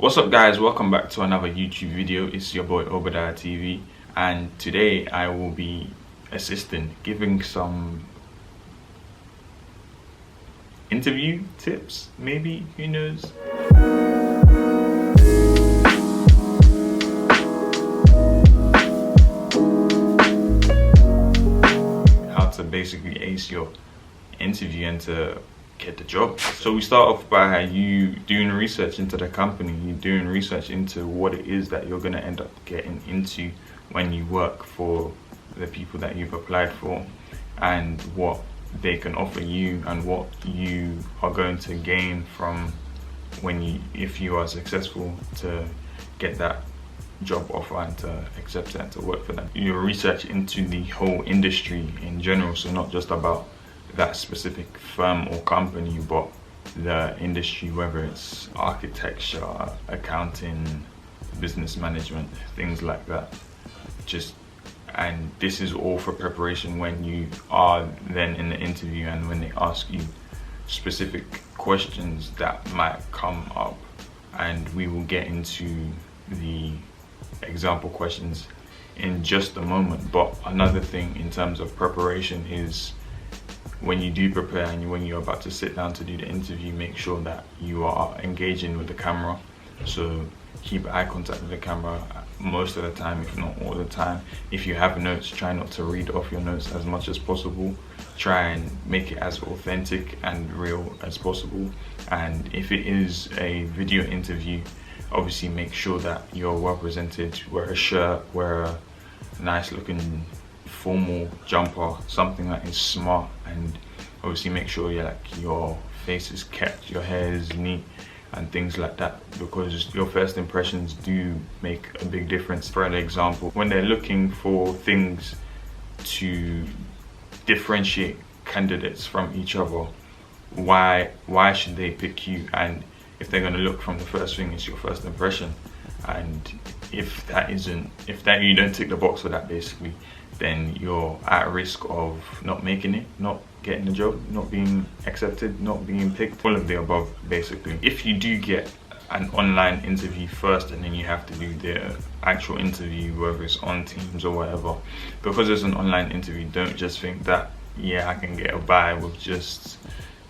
What's up guys, welcome back to another YouTube video. It's your boy Obadiah TV, and today I will be giving some interview tips, maybe, who knows. How to basically ace your interview and to get the job. So we start off by you doing research into the company, you doing research into what it is that you're going to end up getting into when you work for the people that you've applied for, and what they can offer you and what you are going to gain from if you are successful to get that job offer and to accept it and to work for them. Your research into the whole industry in general, so not just about that specific firm or company, but the industry, whether it's architecture, accounting, business management, things like that. And this is all for preparation when you are then in the interview and when they ask you specific questions that might come up, and we will get into the example questions in just a moment. But another thing in terms of preparation is, when you do prepare and when you're about to sit down to do the interview, make sure that you are engaging with the camera. So keep eye contact with the camera most of the time, if not all the time. If you have notes, try not to read off your notes as much as possible. Try and make it as authentic and real as possible. And if it is a video interview, obviously make sure that you're well presented. Wear a shirt, wear a nice looking formal jumper, something that is smart, and obviously make sure your face is kept, your hair is neat and things like that, because your first impressions do make a big difference. For an example, when they're looking for things to differentiate candidates from each other, why should they pick you? And if they're going to look from the first thing, it's your first impression, and if you don't tick the box for that, basically, then you're at risk of not making it, not getting the job, not being accepted, not being picked, all of the above, basically. If you do get an online interview first and then you have to do the actual interview, whether it's on Teams or whatever, because it's an online interview, don't just think that, yeah, I can get by with just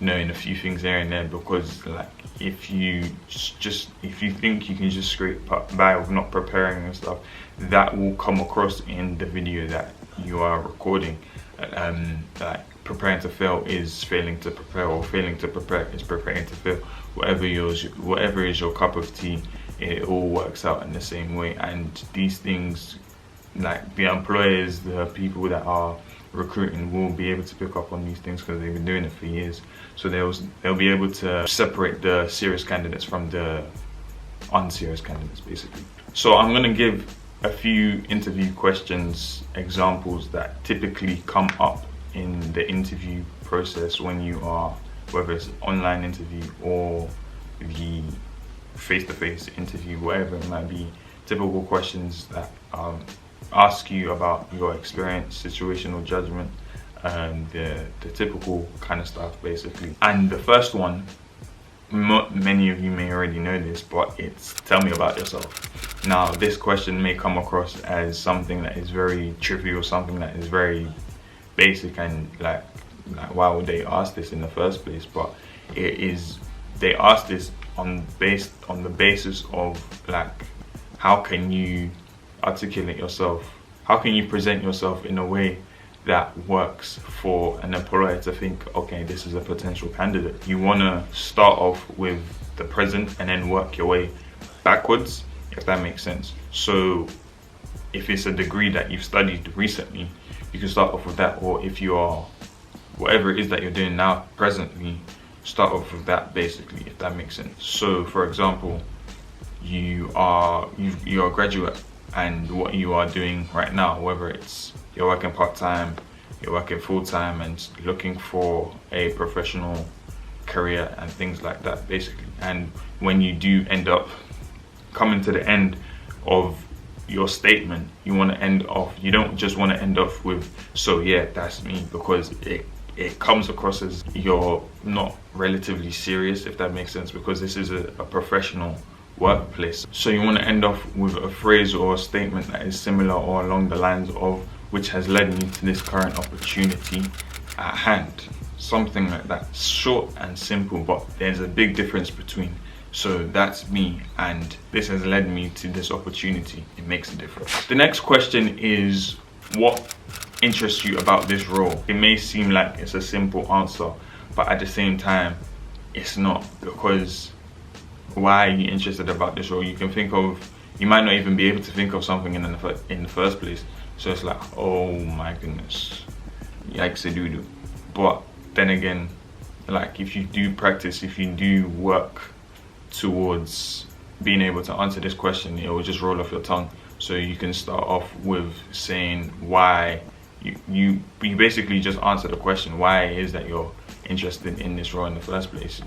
knowing a few things here and there, because if you think you can just scrape by with not preparing and stuff, that will come across in the video that you are recording. Preparing to fail is failing to prepare, or failing to prepare is preparing to fail. Whatever is your cup of tea, it all works out in the same way. And these things, like the employers, the people that are recruiting, will be able to pick up on these things because they've been doing it for years. So they'll be able to separate the serious candidates from the unserious candidates, basically. So I'm going to give a few interview questions, examples that typically come up in the interview process when you are, whether it's online interview or the face-to-face interview, whatever it might be. Typical questions that ask you about your experience, situational judgment, and the typical kind of stuff, basically. And the first one, many of you may already know this, but it's tell me about yourself. Now, this question may come across as something that is very trivial, something that is very basic, and like why would they ask this in the first place? But they ask this on the basis of how can you articulate yourself, how can you present yourself in a way that works for an employer to think, okay, this is a potential candidate. You want to start off with the present and then work your way backwards, if that makes sense. So if it's a degree that you've studied recently, you can start off with that, or if you are, whatever it is that you're doing now presently, start off with that, basically, if that makes sense. So for example, you're a graduate, and what you are doing right now, whether it's you're working part-time, you're working full-time, and looking for a professional career and things like that, basically. And when you do end up coming to the end of your statement, you don't just want to end off with, so yeah, that's me, because it comes across as you're not relatively serious, if that makes sense, because this is a professional workplace. So you want to end off with a phrase or a statement that is similar or along the lines of which has led me to this current opportunity at hand. Something like that. Short and simple, but there's a big difference between so that's me and this has led me to this opportunity. It makes a difference. The next question is, what interests you about this role? It may seem like it's a simple answer, but at the same time it's not, because why are you interested about this role? You can think of, you might not even be able to think of something in the first place. So it's like, oh my goodness, yikes a doo-doo. But then again, like if you do practice, if you do work towards being able to answer this question, it will just roll off your tongue. So you can start off with saying why you basically just answer the question, why it is that you're interested in this role in the first place.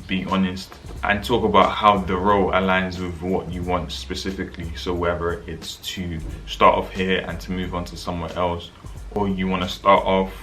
Be honest and talk about how the role aligns with what you want specifically. So whether it's to start off here and to move on to somewhere else, or you want to start off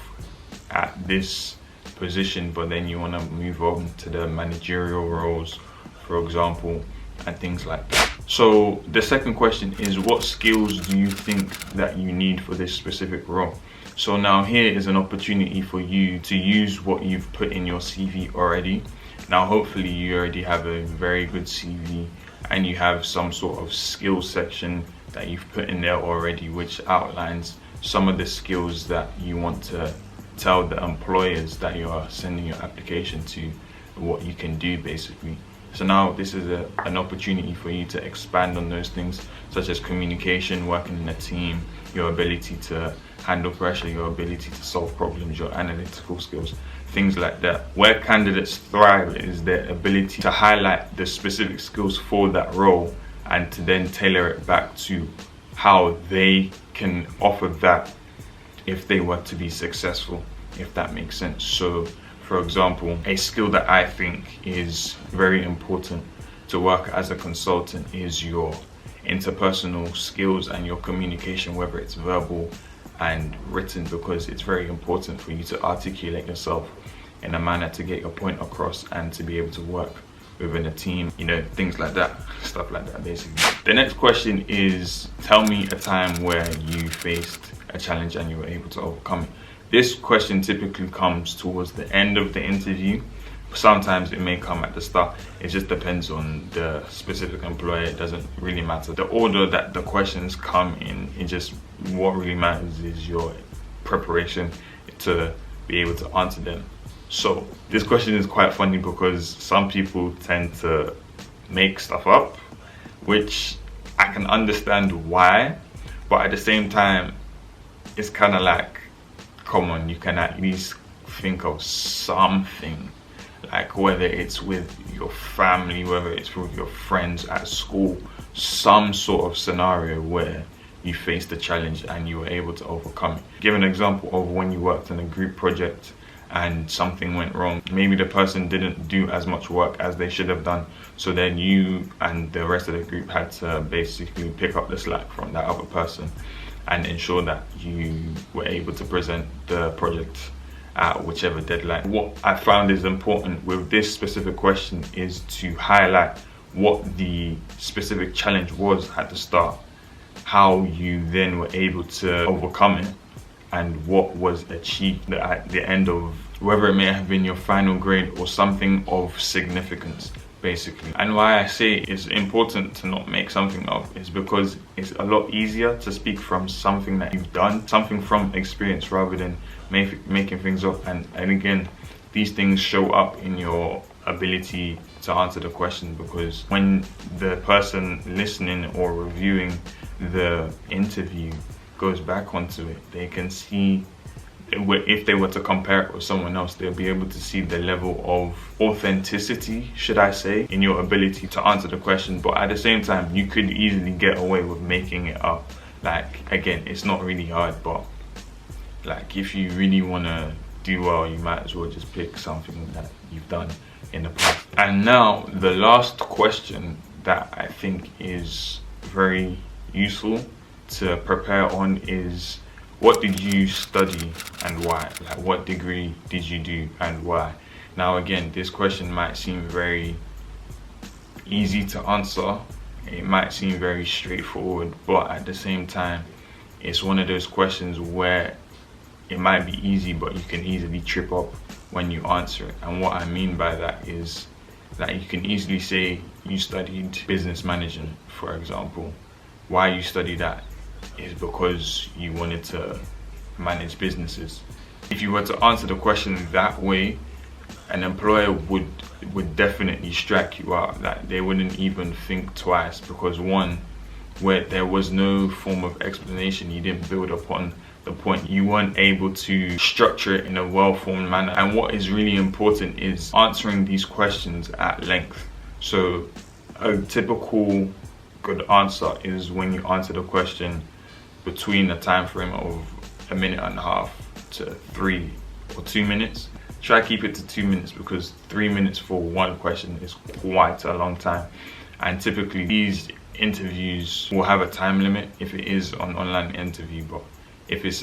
at this position but then you want to move on to the managerial roles, for example, and things like that. So the second question is, what skills do you think that you need for this specific role? So now here is an opportunity for you to use what you've put in your CV already. Now hopefully you already have a very good CV and you have some sort of skills section that you've put in there already, which outlines some of the skills that you want to tell the employers that you are sending your application to, what you can do basically. So now this is an opportunity for you to expand on those things, such as communication, working in a team, your ability to handle pressure, your ability to solve problems, your analytical skills, things like that. Where candidates thrive is their ability to highlight the specific skills for that role and to then tailor it back to how they can offer that if they were to be successful, if that makes sense. So for example, a skill that I think is very important to work as a consultant is your interpersonal skills and your communication, whether it's verbal and written, because it's very important for you to articulate yourself in a manner to get your point across and to be able to work within a team, you know, things like that, stuff like that basically. The next question is, tell me a time where you faced a challenge and you were able to overcome it. This question typically comes towards the end of the interview. Sometimes it may come at the start. It just depends on the specific employer. It doesn't really matter. The order that the questions come in, what really matters is your preparation to be able to answer them. So this question is quite funny because some people tend to make stuff up, which I can understand why, but at the same time, it's kind of like, come on, you can at least think of something, like whether it's with your family, whether it's with your friends at school, some sort of scenario where you faced a challenge and you were able to overcome it. Give an example of when you worked on a group project and something went wrong. Maybe the person didn't do as much work as they should have done, so then you and the rest of the group had to basically pick up the slack from that other person and ensure that you were able to present the project at whichever deadline. What I found is important with this specific question is to highlight what the specific challenge was at the start, how you then were able to overcome it, and what was achieved at the end of, whether it may have been your final grade or something of significance basically. And why I say it's important to not make something up is because it's a lot easier to speak from something that you've done, something from experience, rather than making things up. And again, these things show up in your ability to answer the question, because when the person listening or reviewing the interview goes back onto it, they can see, if they were to compare it with someone else, they'll be able to see the level of authenticity, should I say, in your ability to answer the question. But at the same time, you could easily get away with making it up. Like, again, it's not really hard, but like if you really want to do well, you might as well just pick something that you've done in the past. And now the last question that I think is very useful to prepare on is, what did you study and why? Like, what degree did you do and why? Now again, this question might seem very easy to answer. It might seem very straightforward, but at the same time, it's one of those questions where it might be easy, but you can easily trip up when you answer it. And what I mean by that is that you can easily say you studied business management, for example. Why you study that is because you wanted to manage businesses. If you were to answer the question that way, an employer would definitely strike you out. That they wouldn't even think twice, because one, where there was no form of explanation, you didn't build upon the point, you weren't able to structure it in a well-formed manner. And what is really important is answering these questions at length. So a typical good answer is when you answer the question between a time frame of 1.5 minutes to 3 or 2 minutes. Try to keep it to 2 minutes, because 3 minutes for one question is quite a long time. And typically these interviews will have a time limit if it is an online interview, but if it's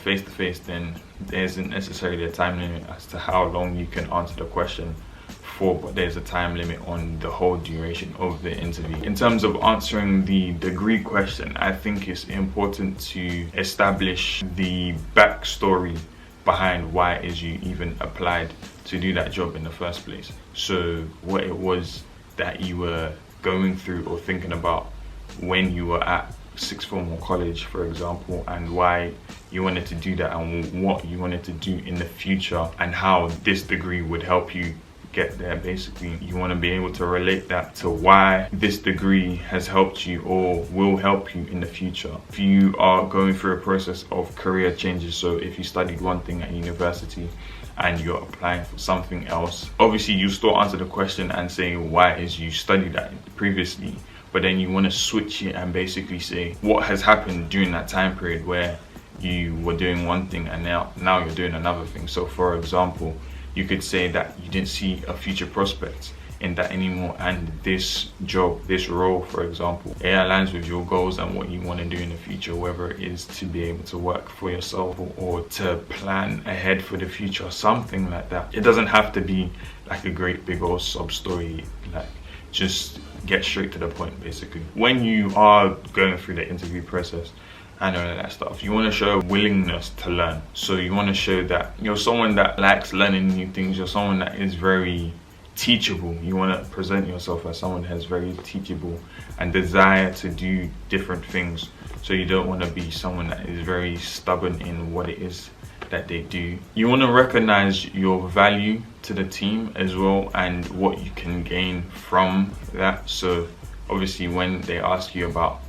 face-to-face, then there isn't necessarily a time limit as to how long you can answer the question for, but there's a time limit on the whole duration of the interview. In terms of answering the degree question, I think it's important to establish the backstory behind why it is you even applied to do that job in the first place. So what it was that you were going through or thinking about when you were at sixth form or college, for example, and why you wanted to do that, and what you wanted to do in the future, and how this degree would help you get there. Basically, you want to be able to relate that to why this degree has helped you or will help you in the future. If you are going through a process of career changes, so if you studied one thing at university and you're applying for something else, obviously you still answer the question and say why is you studied that previously, but then you want to switch it and basically say what has happened during that time period where you were doing one thing and now you're doing another thing. So for example, you could say that you didn't see a future prospect in that anymore, and this job, this role, for example, it aligns with your goals and what you want to do in the future, whether it is to be able to work for yourself or to plan ahead for the future, something like that. It doesn't have to be like a great big old sub story, like just get straight to the point. Basically, when you are going through the interview process and all of that stuff, you want to show a willingness to learn. So you want to show that you're someone that likes learning new things, you're someone that is very teachable. You want to present yourself as someone that is very teachable and desire to do different things. So you don't want to be someone that is very stubborn in what it is that they do. You want to recognize your value to the team as well and what you can gain from that. So obviously when they ask you about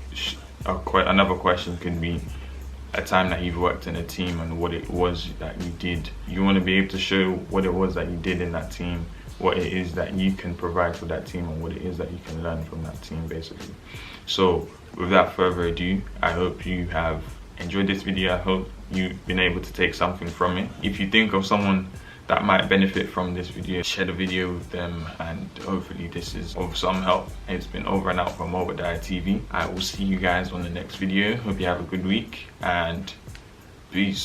another question could be a time that you've worked in a team and what it was that you did. You want to be able to show what it was that you did in that team, what it is that you can provide for that team, and what it is that you can learn from that team, basically. So without further ado, I hope you have enjoyed this video. I hope you've been able to take something from it. If you think of someone that might benefit from this video, share the video with them, and hopefully this is of some help. It's been Over and Out from Obadiah TV. I will see you guys on the next video. Hope you have a good week, and peace.